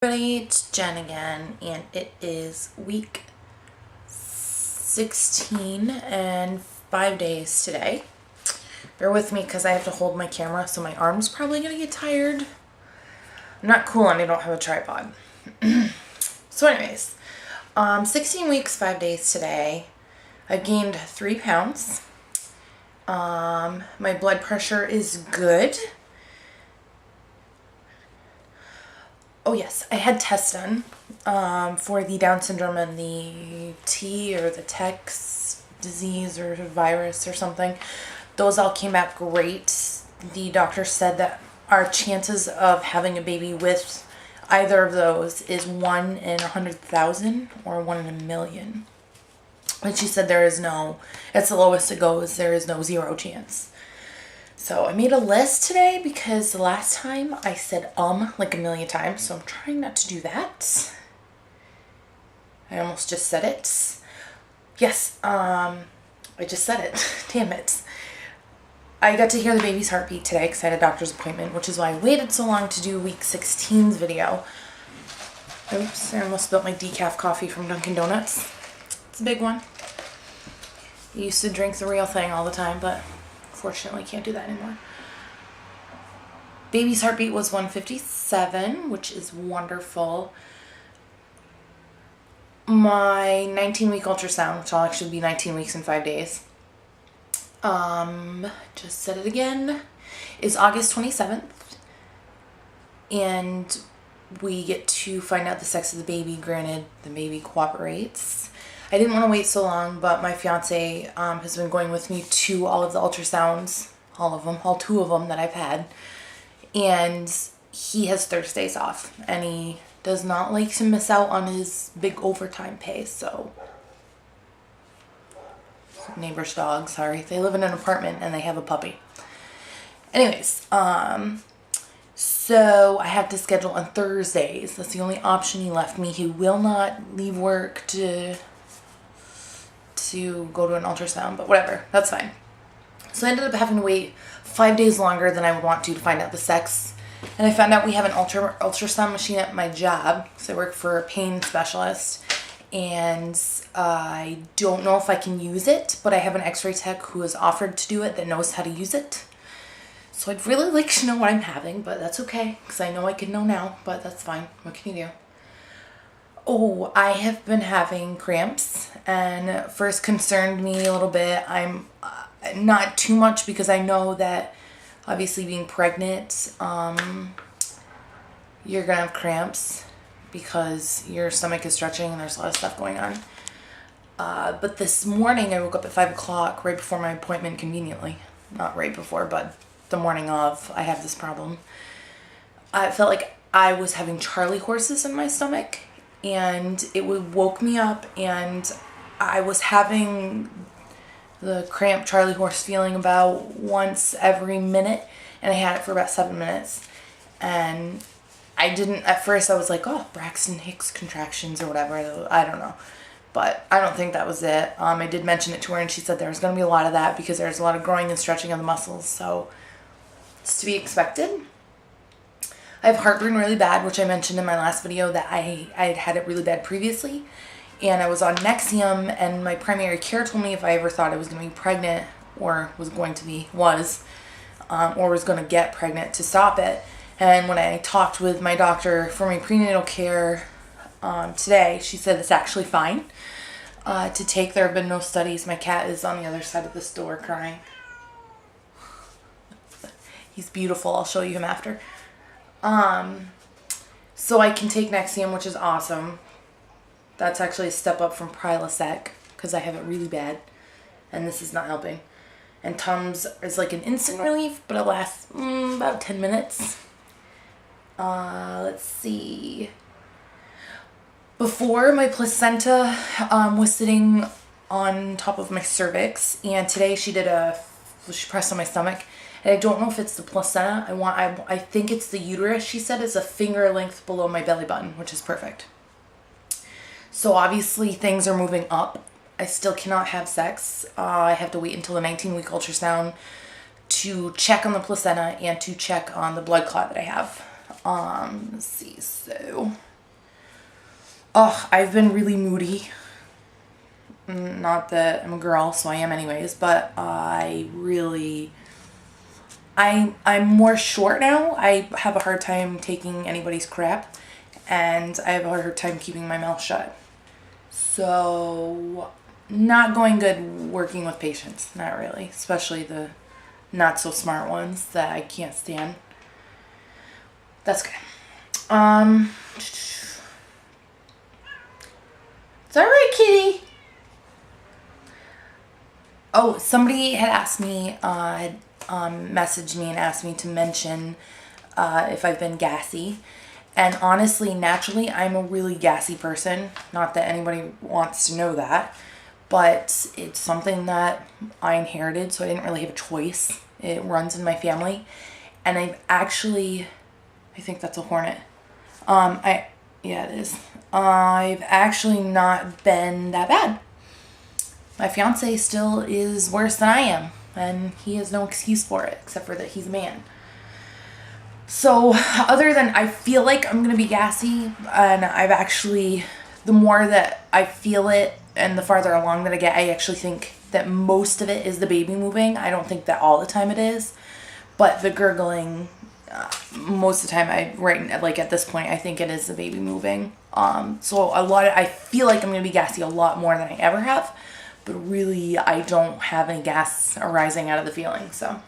Everybody, it's Jen again, and it is week 16 and 5 days today. Bear with me because I have to hold my camera, so my arm's probably going to get tired. I'm not cool and I don't have a tripod. So anyways, 16 weeks, 5 days today. I've gained 3 pounds. My blood pressure is good. Oh yes, I had tests done for the Down syndrome and the T or the TEX disease or virus or something. Those all came back great. The doctor said that our chances of having a baby with either of those is 1 in 100,000 or 1 in a million. And she said there is no, it's the lowest it goes, there is no 0 chance. So I made a list today because the last time I said like a million times, so I'm trying not to do that. I almost just said it. Yes, I just said it. Damn it. I got to hear the baby's heartbeat today because I had a doctor's appointment, which is why I waited so long to do week 16's video. Oops, I almost spilled my decaf coffee from Dunkin' Donuts. It's a big one. I used to drink the real thing all the time, but fortunately can't do that anymore. Baby's heartbeat was 157, which is wonderful. My 19-week ultrasound, which will actually be 19 weeks and 5 days, just said it again, is August 27th. And we get to find out the sex of the baby, granted the baby cooperates. I didn't want to wait so long, but my fiance has been going with me to all of the ultrasounds, all 2 of them that I've had, and he has Thursdays off, and he does not like to miss out on his big overtime pay, so neighbor's dog, sorry, they live in an apartment and they have a puppy. Anyways, so I have to schedule on Thursdays. That's the only option he left me. He will not leave work to go to an ultrasound, but whatever, that's fine. So I ended up having to wait 5 days longer than I would want to find out the sex. And I found out we have an ultrasound machine at my job, because I work for a pain specialist, and I don't know if I can use it, but I have an x-ray tech who has offered to do it that knows how to use it. So I'd really like to know what I'm having, but that's okay, because I know I can know now, but that's fine. What can you do? Oh, I have been having cramps, and first concerned me a little bit. I'm not too much because I know that obviously being pregnant, you're gonna have cramps because your stomach is stretching and there's a lot of stuff going on. But this morning I woke up at 5 o'clock right before my appointment, conveniently. Not right before, but the morning of. I have this problem. I felt like I was having Charlie horses in my stomach, and it woke me up, and I was having the cramp Charlie horse feeling about once every minute, and I had it for about 7 minutes. And I didn't, at first I was like, oh, Braxton Hicks contractions or whatever, I don't know. But I don't think that was it. I did mention it to her, and she said there was going to be a lot of that because there's a lot of growing and stretching of the muscles, so it's to be expected. I have heartburn really bad, which I mentioned in my last video that I had it really bad previously. And I was on Nexium, and my primary care told me if I ever thought I was going to be pregnant or was going to get pregnant, to stop it. And when I talked with my doctor for my prenatal care today, she said it's actually fine to take. There have been no studies. My cat is on the other side of this door crying. He's beautiful. I'll show you him after. So I can take Nexium, which is awesome. That's actually a step up from Prilosec because I have it really bad, and this is not helping. And Tums is like an instant relief, but it lasts about 10 minutes. Let's see. Before, my placenta was sitting on top of my cervix, and today she pressed on my stomach. And I don't know if it's the placenta. I think it's the uterus. She said it's a finger length below my belly button, which is perfect. So obviously things are moving up. I still cannot have sex. I have to wait until the 19-week ultrasound to check on the placenta and to check on the blood clot that I have. Let's see. So Ugh, I've been really moody. Not that I'm a girl, so I am anyways, but I'm more short now. I have a hard time taking anybody's crap, and I have a hard time keeping my mouth shut. So, not going good working with patients. Not really. Especially the not so smart ones that I can't stand. That's good. It's alright, kitty. Oh, somebody had asked me, messaged me and asked me to mention if I've been gassy. And honestly, naturally, I'm a really gassy person. Not that anybody wants to know that. But it's something that I inherited, so I didn't really have a choice. It runs in my family. And I think that's a hornet. Yeah, it is. I've actually not been that bad. My fiance still is worse than I am, and he has no excuse for it, except for that he's a man. So, other than I feel like I'm going to be gassy, and the more that I feel it, and the farther along that I get, I actually think that most of it is the baby moving. I don't think that all the time it is, but the gurgling, most of the time, at this point, I think it is the baby moving. So I feel like I'm going to be gassy a lot more than I ever have. But really, I don't have any gas arising out of the feeling, so.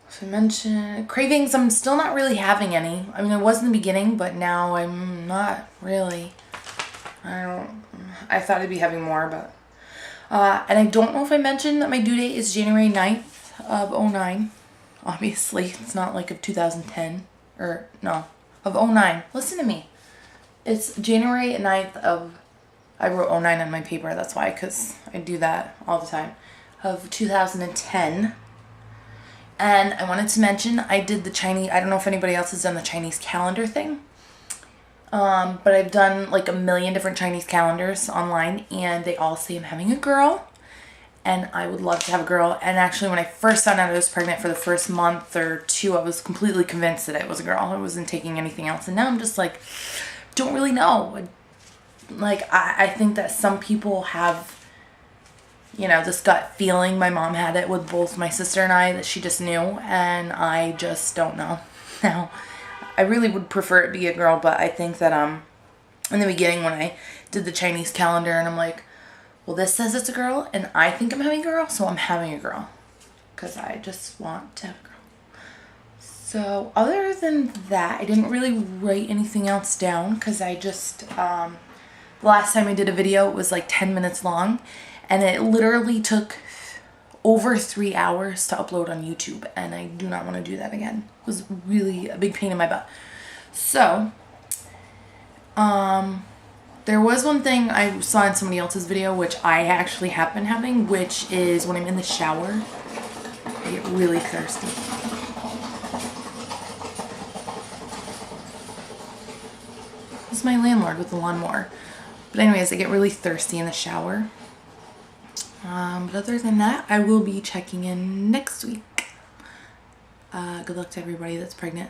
So I mentioned cravings. I'm still not really having any. I mean, I was in the beginning, but now I'm not really. I thought I'd be having more, but. And I don't know if I mentioned that my due date is January 9th of 2009. Obviously, it's not like of 2010. Or, no, of 2009. Listen to me. It's January 9th of... I wrote 2009 on my paper, that's why, because I do that all the time, of 2010. And I wanted to mention, I did the Chinese, I don't know if anybody else has done the Chinese calendar thing, but I've done like a million different Chinese calendars online, and they all say I'm having a girl, and I would love to have a girl. And actually, when I first found out I was pregnant for the first month or two, I was completely convinced that it was a girl. I wasn't taking anything else, and now I'm just like, don't really know. Like, I think that some people have, this gut feeling. My mom had it with both my sister and I, that she just knew, and I just don't know. Now, I really would prefer it be a girl, but I think that, in the beginning when I did the Chinese calendar, and I'm like, well, this says it's a girl, and I think I'm having a girl, so I'm having a girl. Because I just want to have a girl. So, other than that, I didn't really write anything else down, because I just, the last time I did a video, it was like 10 minutes long, and it literally took over 3 hours to upload on YouTube, and I do not want to do that again. It was really a big pain in my butt. So, there was one thing I saw in somebody else's video, which I actually have been having, which is when I'm in the shower, I get really thirsty. This is my landlord with the lawnmower. But anyways, I get really thirsty in the shower. But other than that, I will be checking in next week. Good luck to everybody that's pregnant.